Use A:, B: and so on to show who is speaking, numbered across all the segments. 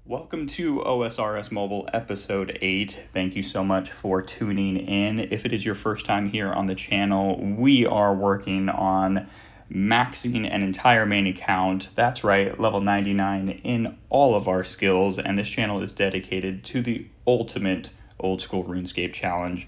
A: Welcome to OSRS Mobile episode 8. Thank you so much for tuning in. If it is your first time here on the channel, we are working on maxing an entire main account. That's right, level 99 in all of our skills, and this channel is dedicated to the ultimate old school RuneScape challenge,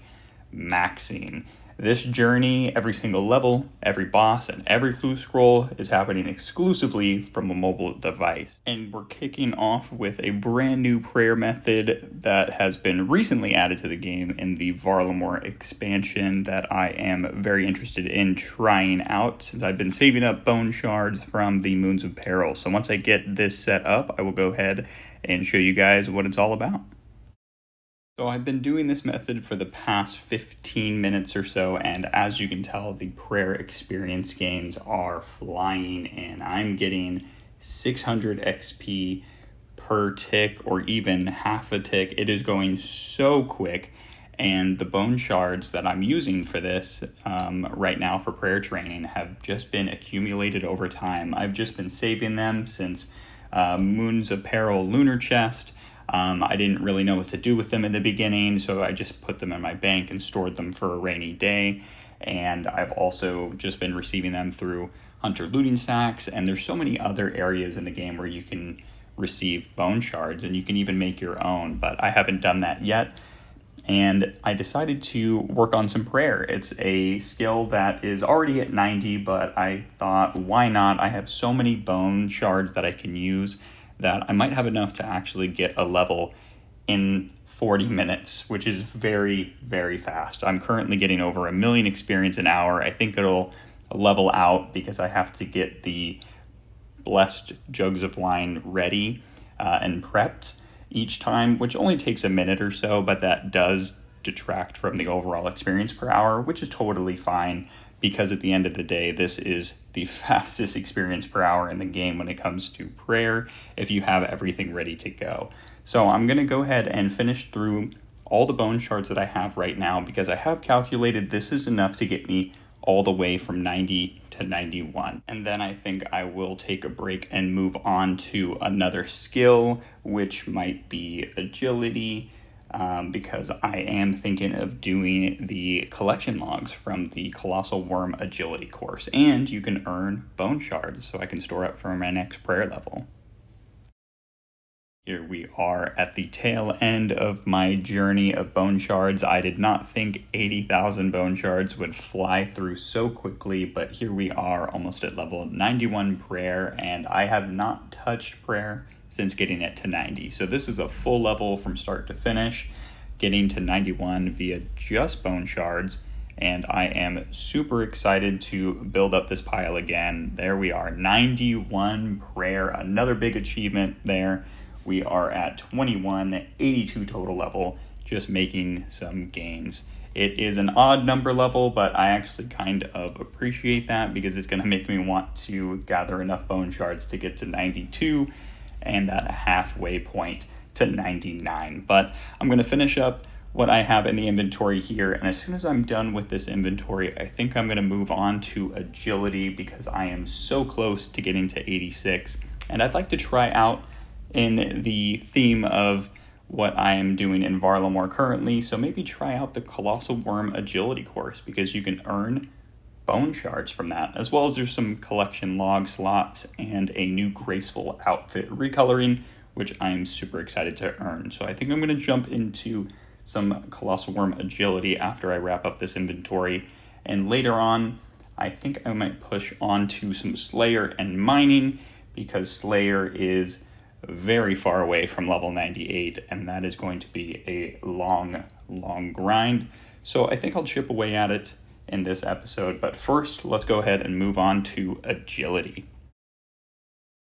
A: maxing. This journey, every single level, every boss, and every clue scroll is happening exclusively from a mobile device. And we're kicking off with a brand new prayer method that has been recently added to the game in the Varlamore expansion that I am very interested in trying out since I've been saving up bone shards from the Moons of Peril. So once I get this set up, I will go ahead and show you guys what it's all about. So I've been doing this method for the past 15 minutes or so, and as you can tell, the prayer experience gains are flying in. I'm getting 600 XP per tick, or even half a tick. It is going so quick, and the bone shards that I'm using for this right now for prayer training have just been accumulated over time. I've just been saving them since Moons of Peril Lunar Chest. I didn't really know what to do with them in the beginning, so I just put them in my bank and stored them for a rainy day. And I've also just been receiving them through hunter looting stacks, and there's so many other areas in the game where you can receive bone shards, and you can even make your own, but I haven't done that yet. And I decided to work on some prayer. It's a skill that is already at 90, but I thought, why not? I have so many bone shards that I can use that I might have enough to actually get a level in 40 minutes, which is very, very fast. I'm currently getting over 1 million experience an hour. I think it'll level out because I have to get the blessed jugs of wine ready and prepped each time, which only takes a minute or so, but that does detract from the overall experience per hour, which is totally fine, because at the end of the day, this is the fastest experience per hour in the game when it comes to prayer, if you have everything ready to go. So I'm going to go ahead and finish through all the bone shards that I have right now, because I have calculated this is enough to get me all the way from 90 to 91. And then I think I will take a break and move on to another skill, which might be agility, because I am thinking of doing the collection logs from the Colossal Worm Agility course, and you can earn bone shards so I can store up for my next prayer level. Here we are at the tail end of my journey of bone shards. I did not think 80,000 bone shards would fly through so quickly, but here we are almost at level 91 prayer, and I have not touched prayer since getting it to 90. So this is a full level from start to finish, getting to 91 via just bone shards, and I am super excited to build up this pile again. There we are, 91 prayer, another big achievement there. We are at 21, 82 total level, just making some gains. It is an odd number level, but I actually kind of appreciate that because it's going to make me want to gather enough bone shards to get to 92 and that halfway point to 99. But I'm going to finish up what I have in the inventory here, and as soon as I'm done with this inventory, I think I'm going to move on to agility because I am so close to getting to 86, and I'd like to try out in the theme of what I am doing in Varlamore currently, so maybe try out the Colossal Worm Agility course because you can earn bone shards from that, as well as there's some collection log slots and a new graceful outfit recoloring, which I'm super excited to earn. So I think I'm going to jump into some Colossal Worm Agility after I wrap up this inventory, and later on I think I might push on to some Slayer and mining because Slayer is very far away from level 98, and that is going to be a long grind. So I think I'll chip away at it in this episode, but first let's go ahead and move on to agility.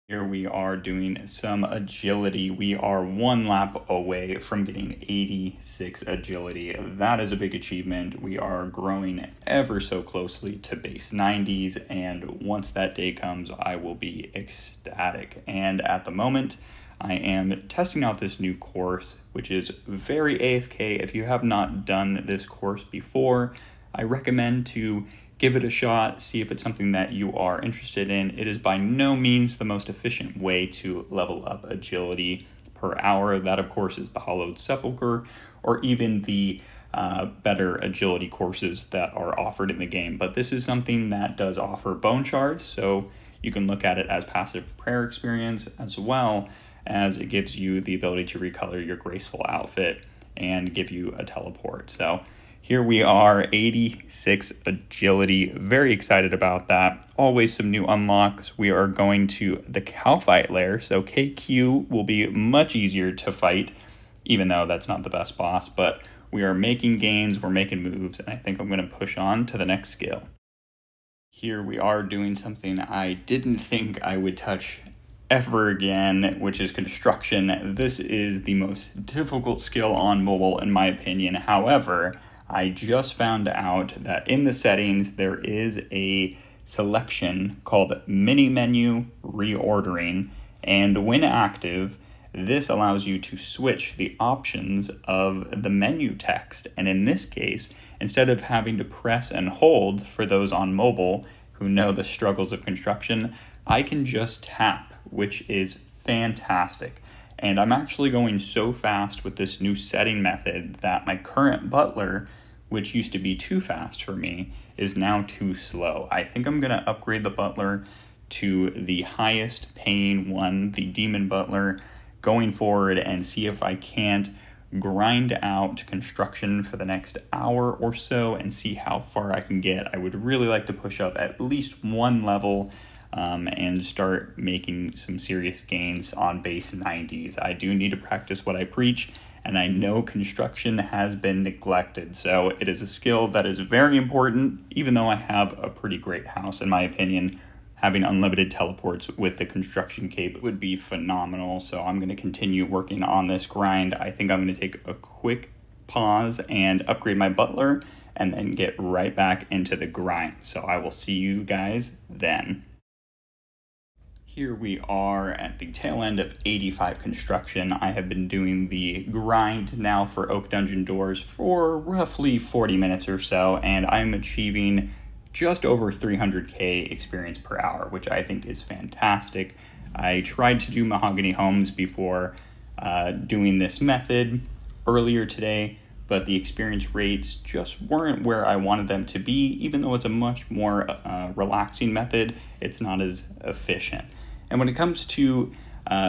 A: Here we are doing some agility. We are one lap away from getting 86 agility. That is a big achievement. We are growing ever so closely to base 90s, and once that day comes, I will be ecstatic. And at the moment, I am testing out this new course, which is very AFK. If you have not done this course before, I recommend to give it a shot, see if it's something that you are interested in. It is by no means the most efficient way to level up agility, per hour. That, of course, is the Hollowed Sepulchre, or even the better agility courses that are offered in the game. But this is something that does offer bone shards, so you can look at it as passive prayer experience, as well as it gives you the ability to recolor your graceful outfit and give you a teleport. So here we are, 86 agility. Very excited about that. Always some new unlocks. We are going to the Calphite lair, so KQ will be much easier to fight, even though that's not the best boss, but we are making gains, we're making moves, and I think I'm going to push on to the next skill. Here we are doing something I didn't think I would touch ever again, which is construction. This is the most difficult skill on mobile, in my opinion. However, I just found out that in the settings, there is a selection called Mini Menu Reordering, and when active, this allows you to switch the options of the menu text. And in this case, instead of having to press and hold for those on mobile who know the struggles of construction, I can just tap, which is fantastic. And I'm actually going so fast with this new setting method that my current butler, which used to be too fast for me, is now too slow. I think I'm going to upgrade the butler to the highest paying one, the demon butler, going forward, and see if I can't grind out construction for the next hour or so and see how far I can get. I would really like to push up at least one level and start making some serious gains on base 90s. I do need to practice what I preach, and I know construction has been neglected, so it is a skill that is very important. Even though I have a pretty great house, in my opinion, having unlimited teleports with the construction cape would be phenomenal. So I'm going to continue working on this grind. I think I'm going to take a quick pause and upgrade my butler and then get right back into the grind. So I will see you guys then. Here we are at the tail end of 85 construction. I have been doing the grind now for Oak Dungeon doors for roughly 40 minutes or so, and I'm achieving just over 300k experience per hour, which I think is fantastic. I tried to do mahogany homes before doing this method earlier today, but the experience rates just weren't where I wanted them to be. Even though it's a much more relaxing method, it's not as efficient. And when it comes to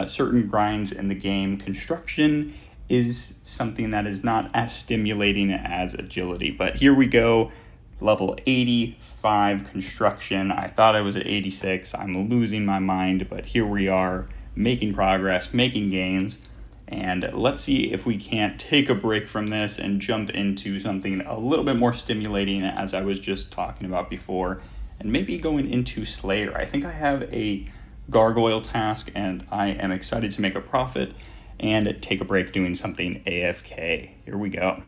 A: certain grinds in the game, construction is something that is not as stimulating as agility. But here we go. Level 85 construction. I thought I was at 86. I'm losing my mind, but here we are making progress, making gains. And let's see if we can't take a break from this and jump into something a little bit more stimulating, as I was just talking about before, and maybe going into Slayer. I think I have a gargoyle task, and I am excited to make a profit and take a break doing something AFK. Here we go.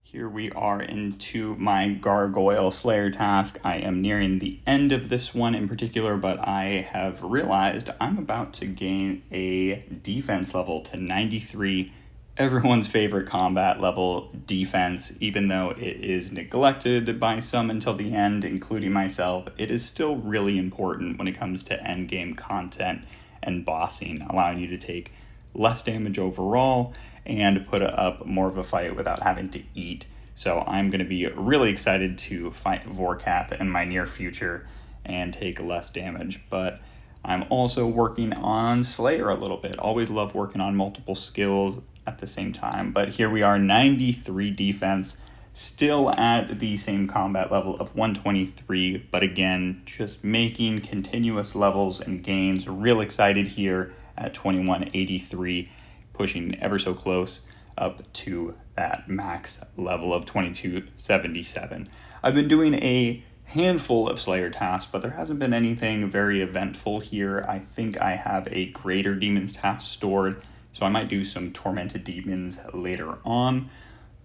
A: Here we are into my Gargoyle Slayer task. I am nearing the end of this one in particular, but I have realized I'm about to gain a defense level to 93, everyone's favorite combat level defense. Even though it is neglected by some until the end, including myself, it is still really important when it comes to endgame content and bossing, allowing you to take less damage overall and put up more of a fight without having to eat. So I'm going to be really excited to fight Vorkath in my near future and take less damage. But I'm also working on Slayer a little bit. Always love working on multiple skills at the same time. But here we are, 93 defense, still at the same combat level of 123. But again, just making continuous levels and gains. Real excited here at 2183. Pushing ever so close up to that max level of 2277. I've been doing a handful of Slayer tasks, but there hasn't been anything very eventful here. I think I have a Greater Demons task stored, so I might do some Tormented Demons later on.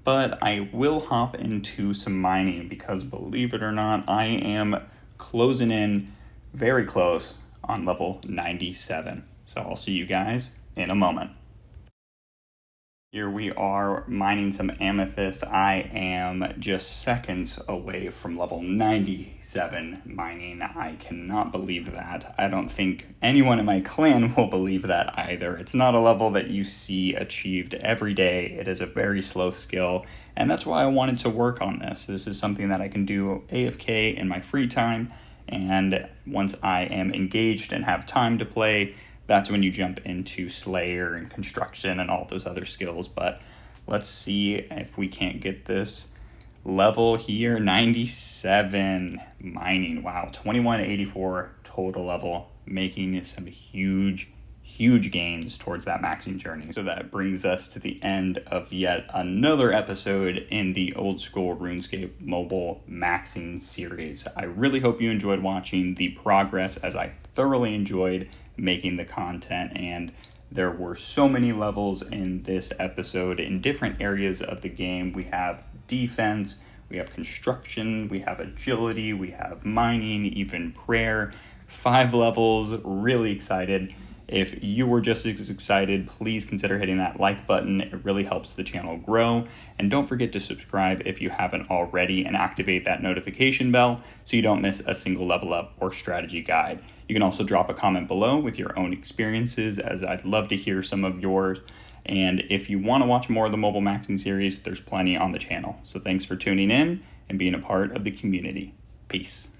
A: But I will hop into some mining because, believe it or not, I am closing in very close on level 97. So I'll see you guys in a moment. Here we are mining some amethyst. I am just seconds away from level 97 mining. I cannot believe that. I don't think anyone in my clan will believe that either. It's not a level that you see achieved every day. It is a very slow skill, and that's why I wanted to work on this. This is something that I can do AFK in my free time, and once I am engaged and have time to play, that's when you jump into Slayer and Construction and all those other skills. But let's see if we can't get this level here. 97 mining. Wow, 2184 total level, making some huge gains towards that maxing journey. So that brings us to the end of yet another episode in the Old School RuneScape Mobile maxing series. I really hope you enjoyed watching the progress, as I thoroughly enjoyed making the content, and there were so many levels in this episode in different areas of the game. We have defense, we have construction, we have agility, we have mining, even prayer. 5 levels. Really excited. If you were just as excited, please consider hitting that like button. It really helps the channel grow. And don't forget to subscribe if you haven't already, and activate that notification bell so you don't miss a single level up or strategy guide. You can also drop a comment below with your own experiences, as I'd love to hear some of yours. And if you want to watch more of the mobile maxing series, there's plenty on the channel. So thanks for tuning in and being a part of the community. Peace.